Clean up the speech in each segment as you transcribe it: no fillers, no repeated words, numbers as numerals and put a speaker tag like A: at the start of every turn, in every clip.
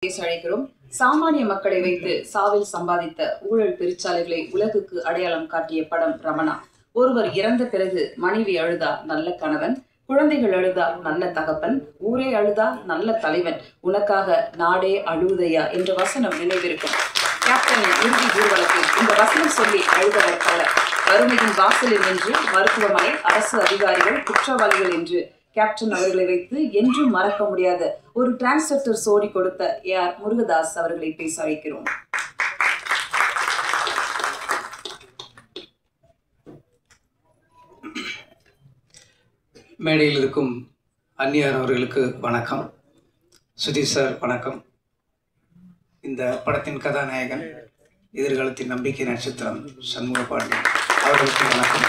A: அழைக்கிறோம். சாமானிய மக்களை வைத்து சாவில் சம்பாதித்த ஊழல் பெருச்சாலைகளை உலகுக்கு அடையாளம் காட்டிய படம் ரமணா. ஒருவர் இறந்த பிறகு மனைவி அழுதா நல்ல கணவன், குழந்தைகள் அழுதா நல்ல தகப்பன், ஊரே அழுதா நல்ல தலைவன், உனக்காக நாடே அழுதையா என்ற வசனம் நினைவிருக்கும். கேப்டனின் இறுதி ஊர்வலத்தில் இந்த வசனம் சொல்லி அழுதவர் பலர். வறுமையின் வாசலில் நின்று மருத்துவமனை, அரசு அதிகாரிகள், குற்றவாளிகள் என்று கேப்டன் அவர்களை வைத்து என்றும் மறக்க முடியாத ஒரு டிரான்ஸ்ஃபர் சோடி கொடுத்த AR முருகதாஸ் அவர்களை பேச அழைக்கிறோம்.
B: மேடையில் இருக்கும் அந்நியார் அவர்களுக்கு வணக்கம். சுதீஷ் சார் வணக்கம். இந்த படத்தின் கதாநாயகன், எதிர்காலத்தின் நம்பிக்கை நட்சத்திரம் சண்முகபாண்டி அவர்களுக்கு வணக்கம்.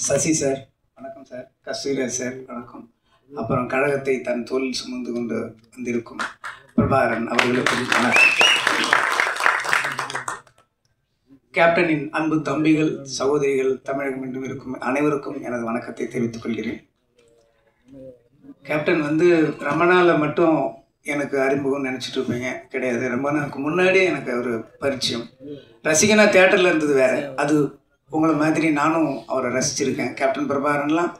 B: சசி சார் வணக்கம் சார். கஸ்தூரிராஜ் சார் வணக்கம். அப்புறம் கழகத்தை தன் தோளில் சுமந்து கொண்டு வந்திருக்கும் பிரபாகரன் அவர்களுக்கு வணக்கம். கேப்டனின் அன்பு தம்பிகள், சகோதரிகள், தமிழகம் என்றும் இருக்கும் அனைவருக்கும் எனது வணக்கத்தை தெரிவித்துக் கொள்கிறேன். கேப்டன் ரமணாவில் மட்டும் எனக்கு அறிமுகம் நினச்சிட்டு இருப்பீங்க, கிடையாது. ரமணாவுக்கு முன்னாடியே எனக்கு ஒரு பரிச்சயம். ரசிகனா தேட்டரில் இருந்தது வேறு. அது உங்களை மாதிரி நானும் அவரை ரசிச்சிருக்கேன். கேப்டன் பிரபாகரன்லாம்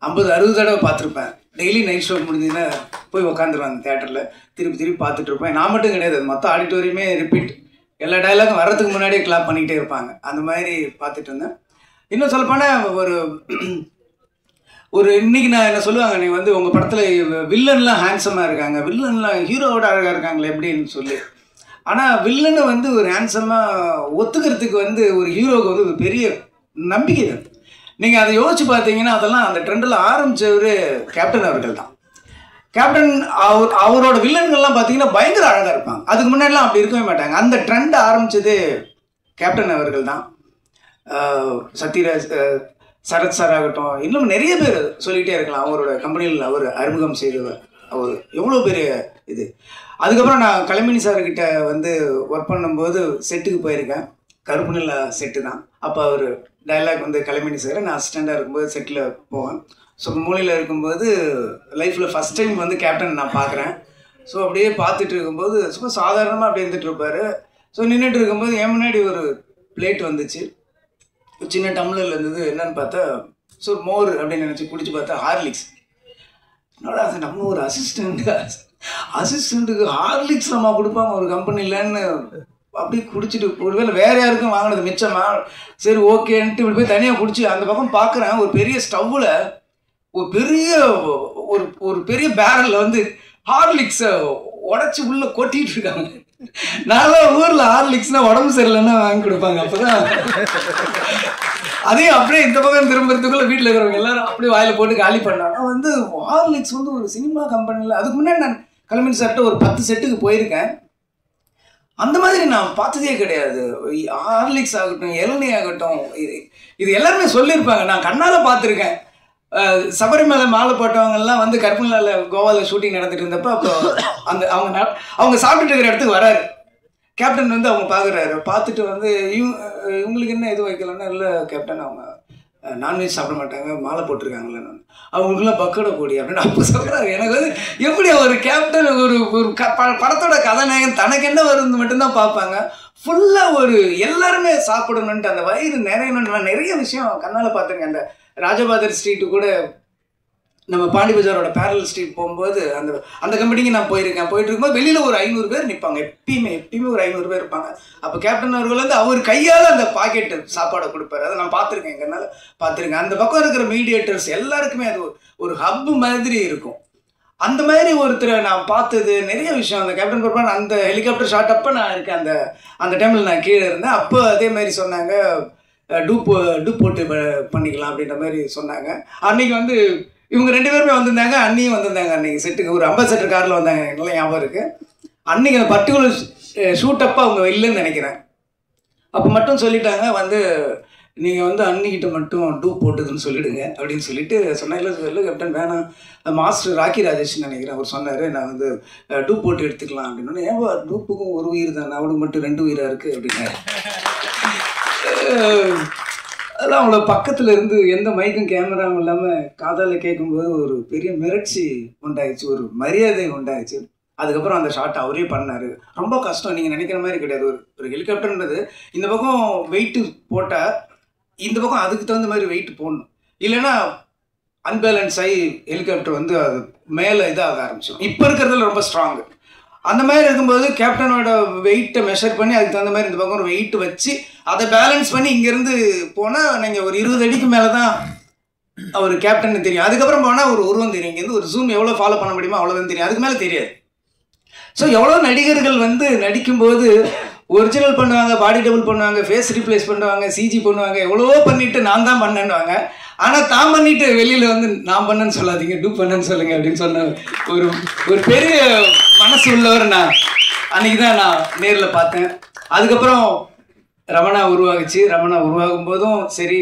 B: 50-60 தடவை பார்த்துருப்பேன். டெய்லி நைட் ஷோ முடிஞ்சதுன்னா போய் உட்காந்துருவேன் அந்த தேட்டரில். திருப்பி பார்த்துட்டு இருப்பேன். நான் மட்டும் கிடையாது, மொத்தம் ஆடிட்டோரியமே ரிப்பீட். எல்லா டைலாகும் வர்றதுக்கு முன்னாடியே கிளாப் பண்ணிக்கிட்டே இருப்பாங்க. அந்த மாதிரி பார்த்துட்டு இருந்தேன். இன்னும் சொல்லப்போனால் ஒரு இன்றைக்கி நான் என்ன சொல்லுவாங்க, நீங்கள் உங்கள் படத்தில் வில்லன்லாம் ஹேண்ட்ஸமாக இருக்காங்க, வில்லன்லாம் ஹீரோவோட அழகாக இருக்காங்களே எப்படின்னு சொல்லி. ஆனால் வில்லனை ஒரு ஹேண்ட்ஸமாக ஒத்துக்கிறதுக்கு ஒரு ஹீரோவுக்கு ஒரு பெரிய நம்பிக்கை தான். நீங்கள் அதை யோசிச்சு பார்த்தீங்கன்னா அதெல்லாம் அந்த ட்ரெண்டில் ஆரம்பித்தவர் கேப்டன் அவர்கள் தான். கேப்டன் அவரோட வில்லன்கள்லாம் பார்த்தீங்கன்னா பயங்கர அழகாக இருப்பாங்க. அதுக்கு முன்னாடிலாம் அப்படி இருக்கவே மாட்டாங்க. அந்த ட்ரெண்ட் ஆரம்பித்தது கேப்டன் அவர்கள் தான். சத்யராஜ், சரத் சார் ஆகட்டும், இன்னும் நிறைய பேர் சொல்லிகிட்டே இருக்கலாம். அவரோட கம்பெனியில் அவர் அறிமுகம் செய்தவர். அவர் எவ்வளோ பெரிய இது. அதுக்கப்புறம் நான் கலைமணி சார்கிட்ட ஒர்க் பண்ணும்போது செட்டுக்கு போயிருக்கேன். கருப்பு நில செட்டு தான். அப்போ அவர் டைலாக் கலைமணி சார், நான் அசிஸ்டண்டாக இருக்கும்போது செட்டில் போவேன். ஸோ மூலையில் இருக்கும்போது லைஃப்பில் ஃபஸ்ட் டைம் கேப்டன் நான் பார்க்குறேன். ஸோ அப்படியே பார்த்துட்டு இருக்கும்போது சும்மா சாதாரணமாக அப்படியே இருந்துகிட்டு இருப்பார். ஸோ நின்றுட்டு இருக்கும்போது என் முன்னாடி ஒரு பிளேட் வந்துச்சு, சின்ன டம்ளரில் இருந்தது. என்னன்னு பார்த்தா ஸோ மோர் அப்படின்னு நினச்சி குடிச்சு பார்த்தா ஹார்லிக்ஸ். என்னோட அது நம்ம ஒரு அசிஸ்டண்ட்டுக்கு ஹார்லிக்ஸ் நம்ம கொடுப்பாங்க ஒரு கம்பெனிலன்னு அப்படி குடிச்சிட்டு, ஒருவேளை வேறு யாருக்கும் வாங்கினது மிச்சமா, சரி ஓகேன்ட்டு இப்படி போய் தனியாக குடிச்சு அந்த பக்கம் பார்க்குறேன். ஒரு பெரிய ஸ்டவ்வில் ஒரு பெரிய பேரலில் ஹார்லிக்ஸை உடச்சி உள்ளே கொட்டிகிட்டு இருக்காங்க. நல்லா ஊரில் ஹார்லிக்ஸ்னால் உடம்பு சரியில்லைன்னா வாங்கி கொடுப்பாங்க. அப்போ தான் அதையும் அப்படியே இந்த பக்கம் திரும்புறதுக்குள்ளே வீட்டில் இருக்கிறவங்க எல்லாரும் அப்படியே வாயில் போட்டு காலி பண்ணாங்க. ஹார்லிக்ஸ் ஒரு சினிமா கம்பெனியில் அதுக்கு முன்னாடி நான் கலைமணி சார்கிட்ட ஒரு 10 செட்டுக்கு போயிருக்கேன். அந்த மாதிரி நான் பார்த்ததே கிடையாது. ஹார்லிக்ஸ் ஆகட்டும், இளநீ ஆகட்டும், இது எல்லாருமே சொல்லியிருப்பாங்க. நான் கண்ணால் பார்த்துருக்கேன். சபரிமலை மாலை போட்டவங்கெல்லாம் கற்பனையில் கோவாவில் ஷூட்டிங் நடந்துட்டு இருந்தப்போ அப்போ அவங்க சாப்பிட்டுட்டு இருக்கிற இடத்துக்கு வராரு கேப்டன். அவங்க பார்க்குறாரு. பார்த்துட்டு இவங்களுக்கு என்ன எதுவும் வைக்கலன்னா, இல்லை கேப்டன் அவங்க நான்வெஜ் சாப்பிட மாட்டாங்க, மாலை போட்டிருக்காங்களே, அவங்களுக்குலாம் பக்கோட போடி அப்படின்னு அப்போ சொல்கிறாரு. எனக்கு எப்படி ஒரு கேப்டன் ஒரு படத்தோட கதாநாயகன் தனக்கு என்ன வருது மட்டும்தான் பார்ப்பாங்க. ஃபுல்லாக எல்லாருமே சாப்பிடணுன்ட்டு அந்த வயிறு நிறையணுன்னு நான் நிறைய விஷயம் கண்ணால் பார்த்துருக்கேன். அந்த ராஜபாதர் ஸ்ட்ரீட்டு கூட நம்ம பாண்டி பஜாரோட பேரல் ஸ்ட்ரீட் போகும்போது அந்த கம்பெனிக்கு நான் போயிட்டு இருக்கும்போது வெளியில் ஒரு 500 பேர் நிற்பாங்க. எப்பயுமே ஒரு 500 பேர் இருப்பாங்க. அப்போ கேப்டன் அவர்கள் அவர் கையால் அந்த பாக்கெட்டு சாப்பாடை கொடுப்பாரு. அதை நான் பார்த்துருக்கேன், எங்கனால பார்த்துருக்கேன். அந்த பக்கம் இருக்கிற மீடியேட்டர்ஸ் எல்லாருக்குமே அது ஒரு ஹப்பு மாதிரி இருக்கும். அந்த மாதிரி ஒருத்தரை நான் பார்த்தது நிறைய விஷயம். அந்த கேப்டன் பிரபாகரன் அந்த ஹெலிகாப்டர் ஷாட் அப்போ நான் இருக்கேன். அந்த டைமில் நான் கீழே இருந்தேன். அப்போ அதே மாதிரி சொன்னாங்க, டூப் போட்டு பண்ணிக்கலாம் அப்படின்ற மாதிரி சொன்னாங்க. அன்றைக்கி இவங்க 2 பேருமே வந்திருந்தாங்க, அண்ணியும் வந்திருந்தாங்க. அன்றைக்கி செட்டுக்கு ஒரு அம்பாசடர் காரில் வந்தாங்க, நல்லா ஞாபகம் இருக்குது. அன்றைக்கி அந்த பர்டிகுலர் ஷூட்டப்போ அவங்க இல்லைன்னு நினைக்கிறேன். அப்போ மட்டும் சொல்லிட்டாங்க, நீங்கள் அன்னிக்கிட்ட மட்டும் டூப் போட்டுதுன்னு சொல்லிவிடுங்க அப்படின்னு சொல்லிட்டு சொன்னாங்க. இல்லை கேப்டன் வேணாம், மாஸ்டர் ராக்கி ராஜேஷ்னு நினைக்கிறேன், அவர் சொன்னார், நான் டூப் போட்டு எடுத்துக்கலாம் அப்படின்னு. ஏன் டூப்புக்கும் ஒரு உயிர் தான், அவனுக்கு மட்டும் 2 உயிராக இருக்குது அப்படின்னாரு. அதெல்லாம் அவங்கள பக்கத்தில் இருந்து எந்த மைக்கும் கேமராவும் இல்லாமல் காதால் கேட்கும்போது ஒரு பெரிய மிரட்சி உண்டாயிடுச்சு, ஒரு மரியாதை உண்டாயிடுச்சு. அதுக்கப்புறம் அந்த ஷாட் அவரே பண்ணார். ரொம்ப கஷ்டம், நீங்கள் நினைக்கிற மாதிரி கிடையாது. ஒரு ஹெலிகாப்டர்ன்றது இந்த பக்கம் வெயிட்டு போட்டால் இந்த பக்கம் அதுக்கு தகுந்த மாதிரி வெயிட் போடணும், இல்லைன்னா அன்பேலன்ஸ் ஆகி ஹெலிகாப்டர் வந்து அது மேலே இதாக ஆரம்பிச்சிடும். இப்போ இருக்கிறதுல ரொம்ப ஸ்ட்ராங்கு. அந்த மாதிரி இருக்கும்போது கேப்டனோட வெயிட்டை மெஷர் பண்ணி அதுக்கு தகுந்த மாதிரி இந்த பக்கம் ஒரு வெயிட் வச்சு அதை பேலன்ஸ் பண்ணி இங்கேருந்து போனால் நீங்கள் ஒரு 20 அடிக்கு மேலே தான் அவர் கேப்டன் தெரியும். அதுக்கப்புறம் போனால் ஒரு உருவம் தெரியும். இங்கேருந்து ஒரு ஜூம் எவ்வளோ ஃபாலோ பண்ண முடியுமோ அவ்வளோதான் தெரியும், அதுக்கு மேலே தெரியாது. ஸோ எவ்வளோ நடிகர்கள் வந்து நடிக்கும்போது ஒரிஜினல் பண்ணுவாங்க, பாடி டபுள் பண்ணுவாங்க, ஃபேஸ் ரீப்ளேஸ் பண்ணுவாங்க, சிஜி பண்ணுவாங்க, எவ்வளவோ பண்ணிவிட்டு நான் தான் பண்ணேன்னுவாங்க. ஆனால் தான் பண்ணிவிட்டு வெளியில் வந்து நான் பண்ணேன்னு சொல்லாதீங்க, டூ பண்ணேன்னு சொல்லுங்கள் அப்படின்னு சொன்ன ஒரு பெரிய மனசு உள்ளவர் நான் அன்றைக்கி தான் நான் நேரில் பார்த்தேன். அதுக்கப்புறம் ரமணா உருவாகுச்சு. ரமணா உருவாகும் போதும் சரி,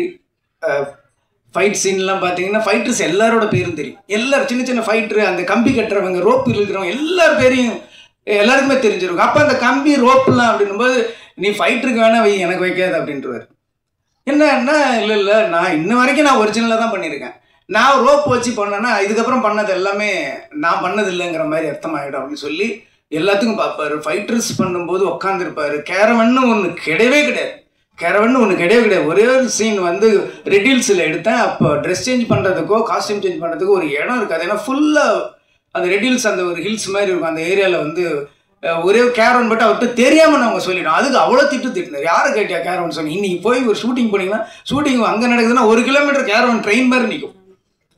B: ஃபைட் சீன்லாம் பார்த்தீங்கன்னா ஃபைட்டர்ஸ் எல்லாரோட பேரும் தெரியும். எல்லாரும் சின்ன சின்ன ஃபைட்டரு, அந்த கம்பி கட்டுறவங்க, ரோப்பு இருக்கிறவங்க எல்லார் பேரையும் எல்லாருக்குமே தெரிஞ்சிருக்கும். அப்போ அந்த கம்பி ரோப்புலாம் அப்படின்னும்போது நீ ஃபைட்டருக்கு வேணா வை, எனக்கு வைக்காது அப்படின்றவார். என்ன இல்லை நான் இன்ன வரைக்கும் நான் ஒரிஜினலாக தான் பண்ணியிருக்கேன். நான் ரோப் வச்சு பண்ணேன்னா இதுக்கப்புறம் பண்ணது எல்லாமே நான் பண்ணது இல்லைங்கிற மாதிரி அர்த்தமாயிடும் அப்படின்னு சொல்லி எல்லாத்துக்கும் பார்ப்பாரு. ஃபைட்டர்ஸ் பண்ணும்போது உட்காந்துருப்பாரு. கேரவன்னு ஒன்று கிடையவே கிடையாது. ஒரே ஒரு சீன் வந்து ரெடில்ஸில் எடுத்தேன். அப்போ ட்ரெஸ் சேஞ்ச் பண்ணுறதுக்கோ காஸ்டியூம் சேஞ்ச் பண்ணுறதுக்கோ ஒரு இடம் இருக்காது. ஏன்னா ஃபுல்லாக அந்த ரெடில்ஸ் அந்த ஒரு ஹில்ஸ் மாதிரி இருக்கும். அந்த ஏரியாவில் வந்து ஒரே கேரவன் பட்டு அவர்கிட்ட தெரியாமல் அவங்க சொல்லிடும். அதுக்கு அவ்வளோ திட்டினார். யாரை கேட்டியா கேரவன் சொன்னி? இன்னைக்கு போய் ஒரு ஷூட்டிங் போனீங்கன்னா ஷூட்டிங் அங்கே நடக்குதுன்னா 1 கிலோமீட்டர் கேரவன் ட்ரெயின் மாதிரி நிற்கும்.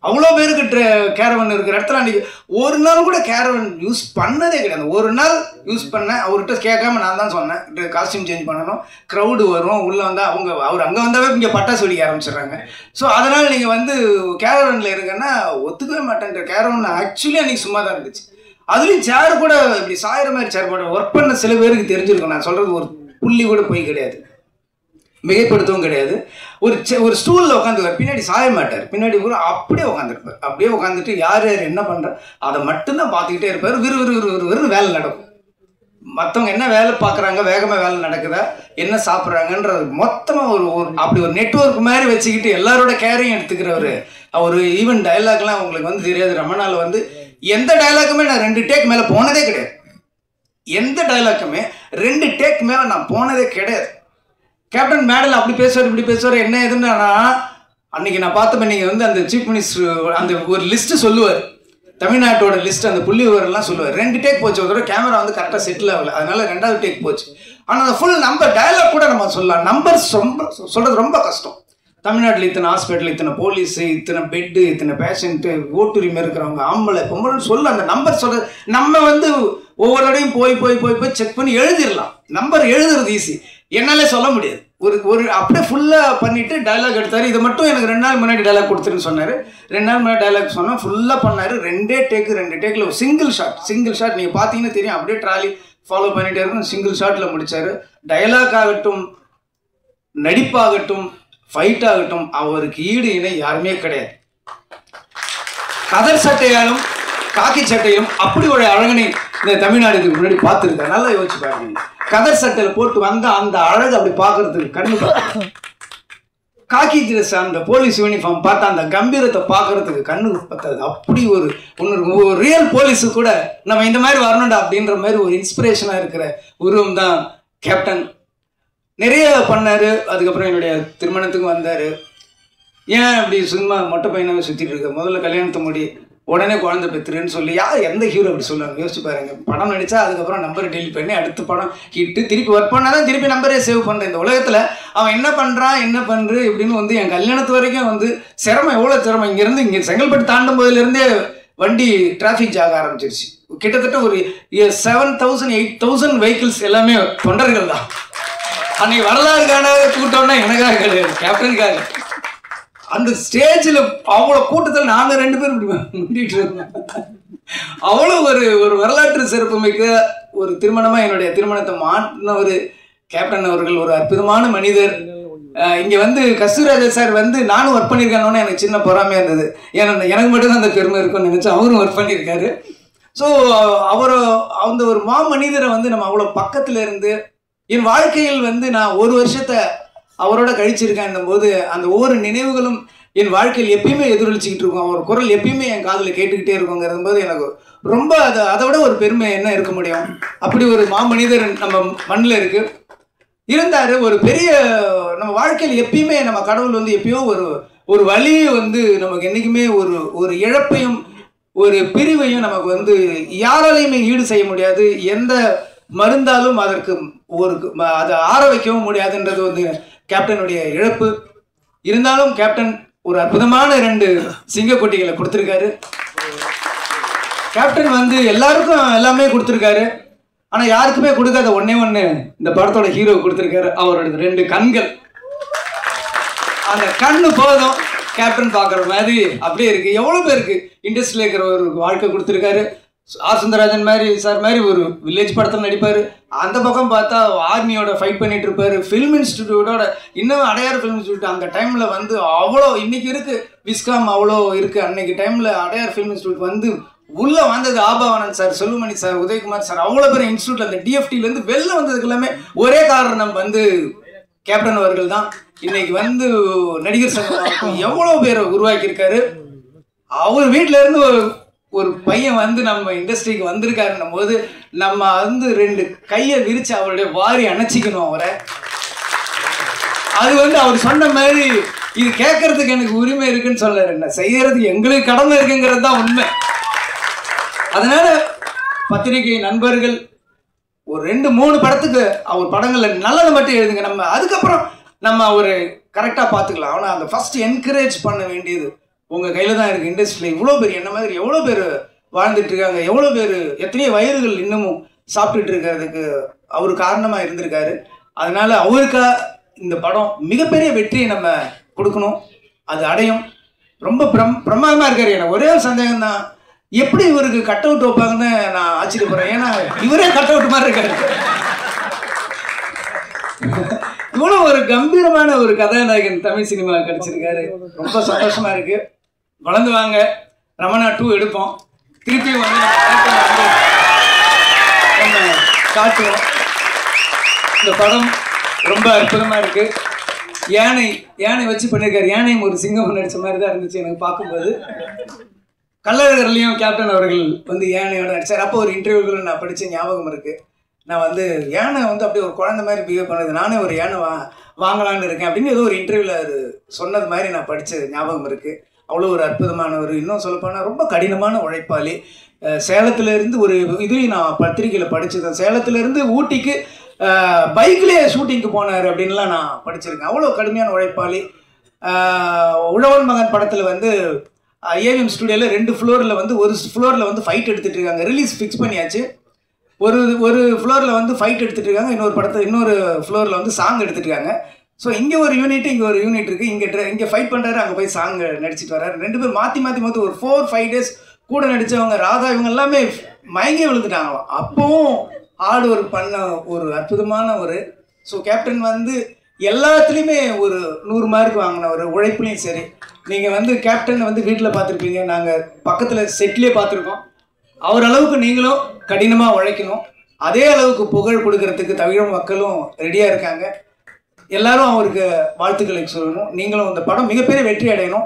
B: அவ்வளோ பேருக்கு கேரவன் இருக்கிற இடத்துல அன்றைக்கி ஒரு நாள் கூட கேரவன் யூஸ் பண்ணதே கிடையாது. ஒரு நாள் யூஸ் பண்ணேன், அவர்கிட்ட கேட்காம நான் தான் சொன்னேன் காஸ்டியூம் சேஞ்ச் பண்ணணும், க்ரௌடு வரும், உள்ளே வந்தால் அவர் அங்கே வந்தாவே இங்கே பட்டாசு வெடிக்க ஆரம்பிச்சிடுறாங்க. ஸோ அதனால் நீங்கள் வந்து கேரவனில் இருங்கன்னா ஒத்துக்கவே மாட்டேன்ற. கேரவன் ஆக்சுவலி அன்றைக்கி சும்மா தான் இருந்துச்சு. அதுலேயும் சேர் கூட இப்படி சாயிற மாதிரி சேர் போட ஒர்க் பண்ண சில பேருக்கு தெரிஞ்சிருக்கும். நான் சொல்கிறது ஒரு புள்ளி கூட போய் கிடையாது, மிகைப்படுத்தவும் கிடையாது. ஒரு ஸ்டூலில் உட்காந்துருவார், பின்னாடி சாய மாட்டார், பின்னாடி கூட அப்படியே உட்காந்துருப்பார். அப்படியே உட்காந்துட்டு யார் என்ன பண்ணுறா அதை மட்டும்தான் பார்த்துக்கிட்டே இருப்பார். விறுவிறு வேலை நடக்கும். மற்றவங்க என்ன வேலை பார்க்குறாங்க, வேகமாக வேலை நடக்குதா, என்ன சாப்பிட்றாங்கன்றது மொத்தமாக அப்படி ஒரு நெட்வொர்க் மாதிரி வச்சுக்கிட்டு எல்லாரோட கேரையும் எடுத்துக்கிறவர். அவர் ஈவன் டைலாக்லாம் உங்களுக்கு வந்து தெரியாது. ரமணாவில் வந்து எந்த டைலாக்குமே நான் 2 டேக் மேலே போனதே கிடையாது. எந்த டைலாக்குமே 2 டேக் மேலே நான் போனதே கிடையாது. கேப்டன் மேடல் அப்படி பேசுவார், இப்படி பேசுவார், என்ன எதுன்னா அன்றைக்கி நான் பார்த்தப்ப நீங்கள் வந்து அந்த சீஃப் மினிஸ்டர் அந்த ஒரு லிஸ்ட்டு சொல்லுவார், தமிழ்நாட்டோட லிஸ்ட், அந்த புள்ளி விவரம்லாம் சொல்லுவார். 2 டேக் போச்சு. ஒரு தடவை கேமரா வந்து கரெக்டாக செட்டில் ஆகலை, அதனால 2வது டேக் போச்சு. ஆனால் அந்த ஃபுல் நம்பர் டைலாக் கூட நம்ம சொல்லலாம். நம்பர்ஸ் ரொம்ப சொல்கிறது ரொம்ப கஷ்டம். தமிழ்நாட்டில் இத்தனை ஹாஸ்பிட்டல், இத்தனை போலீஸு, இத்தனை பெட்டு, இத்தனை பேஷண்ட்டு, ஓட்டுரிமை இருக்கிறவங்க, ஆம்பளை பொம்பளைன்னு சொல்ல அந்த நம்பர் சொல்கிறது. நம்ம வந்து ஒவ்வொரு தடையும் போய் செக் பண்ணி எழுதிடலாம். நம்பர் எழுதுறது ஈஸி, என்னாலே சொல்ல முடியாது. ஒரு அப்படியே ஃபுல்லாக பண்ணிவிட்டு டைலாக் எடுத்தார். இதை மட்டும் எனக்கு 2 நாள் முன்னாடி டைலாக் கொடுத்துருன்னு சொன்னார். 2 நாள் முன்னாடி டைலாக் சொன்னால் ஃபுல்லாக பண்ணார். 2 டேக்கில் ஒரு சிங்கிள் ஷாட் நீங்கள் பார்த்தீங்கன்னா தெரியும். அப்படியே ட்ராலி ஃபாலோ பண்ணிகிட்டே இருக்கும். சிங்கிள் ஷாட்டில் முடித்தார். டைலாக் ஆகட்டும், நடிப்பாகட்டும், ஃபைட் ஆகட்டும், அவருக்கு ஈடு இணை யாருமே கிடையாது. கதர் சட்டையாலும் காக்கி சட்டையும் அப்படி ஒரு அழகனை இந்த தமிழ்நாடு இதுக்கு முன்னாடி பார்த்துருக்கேன். நல்லா யோசிச்சு பாருங்க. கதர் சட்டையில் போட்டு வந்த அந்த அழகு அப்படி பார்க்கறதுக்கு கண்ணு பார்க்க, காக்கி ட்ரெஸ் அந்த போலீஸ் யூனிஃபார்ம் பார்த்தா அந்த கம்பீரத்தை பார்க்கறதுக்கு கண்ணுக்கு பத்தாது. அப்படி ஒரு ரியல் போலீஸு கூட நம்ம இந்த மாதிரி வரணும்டா அப்படின்ற மாதிரி ஒரு இன்ஸ்பிரேஷனாக இருக்கிற உருவம் தான் கேப்டன். நிறைய பண்ணார். அதுக்கப்புறம் என்னுடைய திருமணத்துக்கும் வந்தார். ஏன் அப்படி சும்மா மொட்டை பையனாக சுற்றிட்டு இருக்க, முதல்ல கல்யாணத்தை முடி, உடனே குழந்தை பெற்றுன்னு சொல்லி எந்த ஹீரோ அப்படி சொல்லுவாங்க? யோசிச்சு பாருங்க. படம் நடித்தா அதுக்கப்புறம் நம்பரை டெலிட் பண்ணி அடுத்த படம் ஹிட்டு திருப்பி ஒர்க் பண்ணால் தான் திருப்பி நம்பரே சேவ் பண்ணுறேன். இந்த உலகத்தில் அவன் என்ன பண்ணுறான், என்ன பண்ணுற இப்படின்னு வந்து என் கல்யாணத்து வரைக்கும் வந்து சிரமம், எவ்வளோ சிரமம். இங்கேருந்து இங்கே செங்கல்பட்டு தாண்டும் போதிலேருந்தே வண்டி டிராஃபிக் ஜாக ஆரம்பிச்சிருச்சு. கிட்டத்தட்ட ஒரு 7,000 8,000 வெஹிக்கிள்ஸ் எல்லாமே தொண்டர்கள் தான். அன்னைக்கு வரலாறுக்கான கூட்டம்னா எனக்காக கிடையாது, கேப்டனுக்காக. அந்த ஸ்டேஜில் அவ்வளோ கூட்டத்தில் நாங்கள் 2 பேரும் இப்படி முண்டிட்டு இருந்தோம். அவ்வளோ ஒரு வரலாற்று சிறப்பு மிக்க ஒரு திருமணமாக என்னுடைய திருமணத்தை மாற்றினவர் கேப்டன் அவர்கள். ஒரு அற்புதமான மனிதர். இங்கே வந்து கஸ்தூராஜா சார் வந்து நானும் ஒர்க் பண்ணியிருக்கேன்னு எனக்கு சின்ன பொறாமையாக இருந்தது. ஏன்னா எனக்கு மட்டும்தான் அந்த பெருமை இருக்கும்னு நினச்சேன். அவரும் ஒர்க் பண்ணியிருக்காரு. ஸோ அந்த ஒரு மனிதரை வந்து நம்ம அவ்வளோ பக்கத்தில் இருந்து என் வாழ்க்கையில் வந்து நான் 1 வருஷத்தை அவரோட கழிச்சிருக்கேன் போது அந்த ஒவ்வொரு நினைவுகளும் என் வாழ்க்கையில் எப்பயுமே எதிரொலிச்சிக்கிட்டு இருக்கும். அவர் குரல் எப்பயுமே என் காதில் கேட்டுக்கிட்டே இருக்குங்கிறது போது எனக்கு ரொம்ப அதை விட ஒரு பெருமை என்ன இருக்க முடியும்? அப்படி ஒரு மாமனிதர் நம்ம மண்ணில் இருக்கு இருந்தார். ஒரு பெரிய நம்ம வாழ்க்கையில் எப்பயுமே நம்ம கடவுள் வந்து எப்பயோ ஒரு வழியை வந்து நமக்கு என்றைக்குமே ஒரு இழப்பையும் ஒரு பிரிவையும் நமக்கு வந்து யாராலையுமே ஈடு செய்ய முடியாது. எந்த மருந்தாலும் அதற்கு அதை ஆற வைக்கவும் முடியாதுன்றது வந்து கேப்டனுடைய இழப்பு. இருந்தாலும் கேப்டன் ஒரு அற்புதமான 2 சிங்கக்குட்டிகளை கொடுத்துருக்காரு. கேப்டன் வந்து எல்லாருக்கும் எல்லாமே கொடுத்துருக்காரு. ஆனால் யாருக்குமே கொடுக்காத ஒன்னே ஒன்று இந்த படத்தோட ஹீரோ கொடுத்துருக்காரு. அவரோட 2 கண்கள். அந்த கண்ணு போதும் கேப்டன் பார்க்குற மாதிரி அப்படியே இருக்கு. எவ்வளோ பேருக்கு இண்டஸ்ட்ரியில் இருக்கிற ஒரு வாழ்க்கை கொடுத்துருக்காரு. ஆர் சுந்தரராஜன் மாதிரி சார் மாதிரி ஒரு வில்லேஜ் படத்தில் நடிப்பார். அந்த பக்கம் பார்த்தா ஆர்மியோட ஃபைட் பண்ணிட்டு இருப்பார். ஃபிலிம் இன்ஸ்டிடியூட்டோட இன்னும் அடையார் ஃபிலிம் இன்ஸ்டியூட் அந்த டைமில் வந்து அவ்வளோ இன்னைக்கு இருக்குது விஸ்காம் அவ்வளோ இருக்குது. அன்னைக்கு டைமில் அடையார் ஃபிலிம் இன்ஸ்டியூட் வந்து உள்ளே வந்தது Abavanand sir, Selvamani sir, Udhayakumar sir, அவ்வளோ பேர் இன்ஸ்டியூட்டில் அந்த டிஎஃப்டிலேருந்து வெளில வந்ததுக்கு எல்லாமே ஒரே காரணம் வந்து கேப்டன் அவர்கள் தான். இன்னைக்கு வந்து நடிகர் சங்கம் எவ்வளோ பேரை உருவாக்கியிருக்காரு. அவர் வீட்டில இருந்து ஒரு பையன் வந்து நம்ம இண்டஸ்ட்ரிக்கு வந்திருக்காருன்னும் போது நம்ம வந்து 2 கையை விரிச்சு அவருடைய வாரி அணைச்சிக்கணும் அவரை. அது வந்து அவர் சொன்ன மாதிரி இது கேட்கறதுக்கு எனக்கு உரிமை இருக்குன்னு சொல்ல என்ன செய்யறதுக்கு எங்களுக்கு கடமை இருக்குங்கிறது தான் உண்மை. அதனால பத்திரிகை நண்பர்கள் ஒரு 2-3 படத்துக்கு அவர் படங்கள்ல நல்லதை மட்டும் எழுதுங்க. நம்ம அதுக்கப்புறம் நம்ம ஒரு கரெக்டாக பார்த்துக்கலாம். ஆனால் அந்த ஃபர்ஸ்ட் என்கரேஜ் பண்ண வேண்டியது உங்கள் கையில் தான் இருக்குது. இண்டஸ்ட்ரியில் இவ்வளோ பேர் என்ன மாதிரி எவ்வளோ பேர் வாழ்ந்துட்டு இருக்காங்க, எவ்வளோ பேர் எத்தனையோ வயதுகள் இன்னமும் சாப்பிட்டுட்டு இருக்கிறதுக்கு அவர் காரணமாக இருந்திருக்காரு. அதனால அவருக்கா இந்த படம் மிகப்பெரிய வெற்றியை நம்ம கொடுக்கணும். அது அடையும். ரொம்ப பிரமாதமாக இருக்காரு. எனக்கு ஒரே ஒரு சந்தேகம் தான், எப்படி இவருக்கு கட் அவுட் வைப்பாங்கன்னு நான் ஆச்சரியப்படுறேன். ஏன்னா இவரே கட் அவுட் மாதிரி இருக்காரு. இவ்வளோ ஒரு கம்பீரமான ஒரு கதாநாயகன் தமிழ் சினிமா கிடைச்சிருக்காரு. ரொம்ப சந்தோஷமா இருக்கு. வளர்ந்து வாங்க, ரமணா 2 எடுப்போம். திருப்பியும் வந்து நம்ம காட்டுவோம். இந்த படம் ரொம்ப அற்புதமா இருக்கு. யானை வச்சு பண்ணியிருக்காரு. யானையும் ஒரு சிங்கம் நடிச்ச மாதிரி தான் இருந்துச்சு எனக்கு பார்க்கும்போது. கள்ளழகர்லையும் கேப்டன் அவர்கள் வந்து யானையோட நடிச்சார். அப்போ ஒரு இன்டர்வியூவில் நான் படித்த ஞாபகம் இருக்குது. நான் வந்து யானை வந்து அப்படியே ஒரு குழந்தை மாதிரி பிஹேவ் பண்ணுது, நானே ஒரு யானை வாங்கலான்னு இருக்கேன் அப்படின்னு ஏதோ ஒரு இன்டர்வியூவில் அது சொன்னது மாதிரி நான் படித்த ஞாபகம் இருக்குது. அவ்வளோ ஒரு அற்புதமானவர். இன்னும் சொல்லப்போனால் ரொம்ப கடினமான உழைப்பாளி. சேலத்துலேருந்து ஒரு இதுலேயும் நான் பத்திரிக்கையில் படிச்சிருக்கேன். சேலத்துலேருந்து ஊட்டிக்கு பைக்லேயே ஷூட்டிங்க்கு போனார் அப்படின்லாம் நான் படிச்சிருக்கேன். அவ்வளோ கடுமையான உழைப்பாளி. உழவன் மகன் படத்தில் வந்து ஏவிஎம் ஸ்டுடியோவில் 2 ஃப்ளோரில் வந்து ஒரு ஃப்ளோரில் வந்து ஃபைட் எடுத்துகிட்டு இருக்காங்க. ரிலீஸ் ஃபிக்ஸ் பண்ணியாச்சு. ஒரு ஃப்ளோரில் வந்து ஃபைட் எடுத்துகிட்டு இருக்காங்க. இன்னொரு ஃப்ளோரில் வந்து சாங் எடுத்துகிட்டு இருக்காங்க. ஸோ இங்கே ஒரு யூனிட் இங்கே ஒரு யூனிட் இருக்குது. இங்கே ஃபைட் பண்ணுறாரு, அங்கே போய் சாங் நடிச்சிட்டு வர்றாரு. 2 பேர் மாற்றி ஒரு 4-5 டேஸ் கூட நடித்தவங்க ராதா இவங்க எல்லாமே மயங்கி விழுந்துட்டாங்களாம். அப்போவும் ஹார்ட் ஒர்க் பண்ண ஒரு அற்புதமான ஸோ கேப்டன் வந்து எல்லாத்துலேயுமே ஒரு 100 மார்க் வாங்கினவர். உழைப்புலையும் சரி. நீங்கள் வந்து கேப்டனை வந்து வீட்டில் பார்த்துருப்பீங்க, நாங்கள் பக்கத்தில் செட்லேயே பார்த்துருக்கோம். அவர் அளவுக்கு நீங்களும் கடினமாக உழைக்கணும். அதே அளவுக்கு புகழ் கொடுக்கறதுக்கு தமிழ் மக்களும் ரெடியாக இருக்காங்க. எல்லாரும் அவருக்கு வாழ்த்துக்களை சொல்லணும். நீங்களும் இந்த படம் மிகப்பெரிய வெற்றி அடையணும்.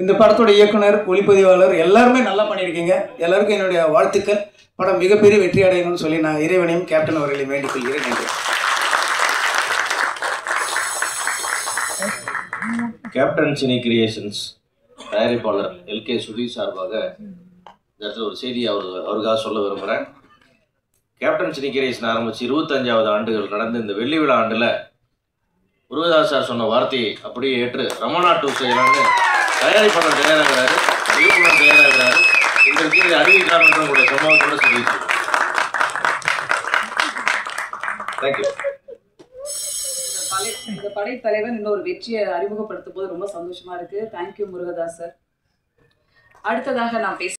B: இந்த படத்தோட இயக்குனர், ஒளிப்பதிவாளர் எல்லாருமே நல்லா பண்ணியிருக்கீங்க. எல்லாருக்கும் என்னுடைய வாழ்த்துக்கள். படம் மிகப்பெரிய வெற்றி அடையணும்னு சொல்லி நான் இறைவனையும் கேப்டன் அவர்களையும் வேண்டிக் கொள்கிறேன். நன்றி.
C: கேப்டன் சினி கிரியேஷன்ஸ் தயாரிப்பாளர் எல்கே சுதீர் சார்பாக இந்த இடத்துல ஒரு செய்தி அவருக்காக சொல்ல விரும்புகிறேன். கேப்டன் சினி கிரியேஷன் ஆரம்பித்து 25வது ஆண்டுகள் நடந்து இந்த வெள்ளி விழா ஆண்டில் முருகதாஸ் சார் சொன்ன வார்த்தையை அப்படியே ஏற்று ரமணா 2 செய்யலான்னு தயாரிப்பாளர் தயாராகிறாரு, இயக்குனர் தயாராகிறாரு. இதற்கு இதை அறிவிக்கிறார் உங்களுடைய சம்பவத்தோடு சொல்லியிருக்கோம். தேங்க்யூ.
A: இந்த படைத்தலைவன் இன்னொரு வெற்றியை அறிமுகப்படுத்தும் போது ரொம்ப சந்தோஷமா இருக்கு. Thank you Murugadoss sir. அடுத்ததாக நான் பேச